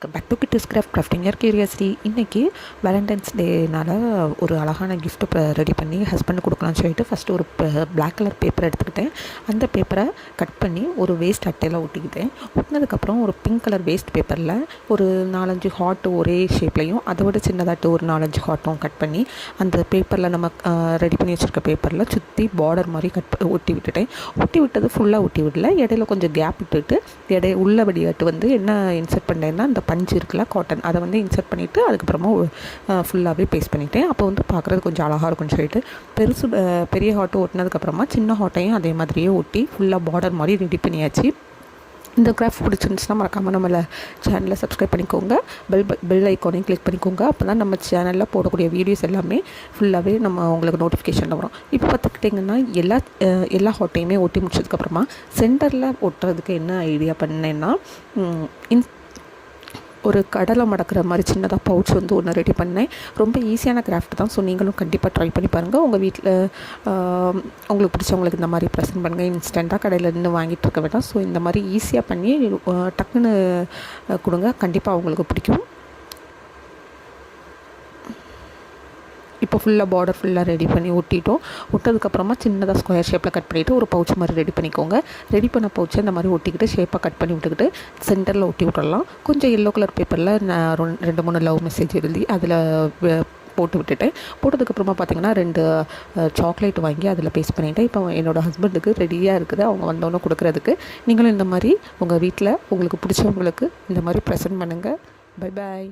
Back to kids crafting curiosity. இன்றைக்கி Valentine's டேனால் ஒரு அழகான கிஃப்ட்டு ரெடி பண்ணி ஹஸ்பண்டு கொடுக்கலான்னு சொல்லிட்டு ஃபஸ்ட்டு ஒரு பிளாக் கலர் பேப்பர் எடுத்துக்கிட்டேன். அந்த பேப்பரை கட் பண்ணி ஒரு வேஸ்ட் அட்டையில் ஒட்டிக்கிட்டேன். ஒட்டினதுக்கப்புறம் ஒரு பிங்க் கலர் வேஸ்ட் பேப்பரில் ஒரு 4-5 ஹார்ட்டு ஒரே ஷேப்லையும் அதை விட சின்னதாட்டு ஒரு 4-5 ஹார்ட்டும் கட் பண்ணி அந்த பேப்பரில் நம்ம ரெடி பண்ணி வச்சுருக்க பேப்பரில் சுற்றி பார்டர் மாதிரி ஒட்டி விட்டுட்டேன். ஒட்டி விட்டது ஃபுல்லாக ஒட்டி விடல, இடையில கொஞ்சம் கேப் விட்டுட்டு உள்ளபடியாட்டு என்ன இன்சர்ட் பண்ணேன்னா அந்த பஞ்சு இருக்குல்ல காட்டன், அதை இன்சர்ட் பண்ணிவிட்டு அதுக்கப்புறமா ஃபுல்லாகவே பேஸ்ட் பண்ணிவிட்டேன். அப்போ பார்க்குறது கொஞ்சம் அழகாக இருக்கும்னு சொல்லிட்டு பெரிய ஹார்ட்டு ஒட்டினதுக்கப்புறமா சின்ன ஹார்ட்டையும் அதே மாதிரியே ஒட்டி ஃபுல்லாக பார்டர் மாதிரி ரெடி பண்ணியாச்சு. இந்த கிராஃப்ட் பிடிச்சிருந்துச்சுன்னா மறக்காமல் நம்மளை சேனலை சப்ஸ்கிரைப் பண்ணிக்கோங்க, பெல் ஐக்கானையும் கிளிக் பண்ணிக்கோங்க. அப்போ தான் நம்ம சேனலில் போடக்கூடிய வீடியோஸ் எல்லாமே ஃபுல்லாகவே உங்களுக்கு நோட்டிஃபிகேஷனில் வரும். இப்போ பார்த்துக்கிட்டிங்கன்னா எல்லா ஹாட்டையுமே ஒட்டி முடிச்சதுக்கப்புறமா சென்டரில் ஒட்டுறதுக்கு என்ன ஐடியா பண்ணேன்னா ஒரு கடலை மடக்கிற மாதிரி சின்னதாக பவுச் ஒன்று ரெடி பண்ணேன். ரொம்ப ஈஸியான கிராஃப்ட் தான். ஸோ நீங்களும் கண்டிப்பாக ட்ரை பண்ணி பாருங்கள். உங்கள் வீட்டில் உங்களுக்கு பிடிச்சவங்களுக்கு இந்த மாதிரி ப்ரெசென்ட் பண்ணுங்கள். இன்ஸ்டண்ட்டாக கடையில் இருந்து வாங்கிட்டு இருக்க வேண்டாம். ஸோ இந்த மாதிரி ஈஸியாக பண்ணி டக்குன்னு கொடுங்க, கண்டிப்பாக அவங்களுக்கு பிடிக்கும். இப்போ ஃபுல்லாக பார்டர் ஃபுல்லாக ரெடி பண்ணி ஒட்டிட்டோம். ஒட்டதுக்கப்புறமா சின்னதாக ஸ்கொயர் ஷேப்பில் கட் பண்ணிவிட்டு ஒரு பவுச் மாதிரி ரெடி பண்ணிக்கோங்க. ரெடி பண்ண பவுச்சை இந்த மாதிரி ஒட்டிக்கிட்டு ஷேப்பாக கட் பண்ணி விட்டுக்கிட்டு சென்டரில் ஒட்டி விட்டுடலாம். கொஞ்சம் எல்லோ கலர் பேப்பரில் நான் 2-3 லவ் மெசேஜ் எழுதி அதில் போட்டு விட்டுட்டேன். போட்டதுக்கப்புறமா பார்த்திங்கன்னா 2 சாக்லேட் வாங்கி அதில் பேஸ்ட் பண்ணிவிட்டேன். இப்போ என்னோடய ஹஸ்பண்டுக்கு ரெடியாக இருக்குது, அவங்க வந்தோன்னே கொடுக்குறதுக்கு. நீங்களும் இந்த மாதிரி உங்கள் வீட்டில் உங்களுக்கு பிடிச்சவங்களுக்கு இந்த மாதிரி ப்ரெசென்ட் பண்ணுங்கள். Bye bye.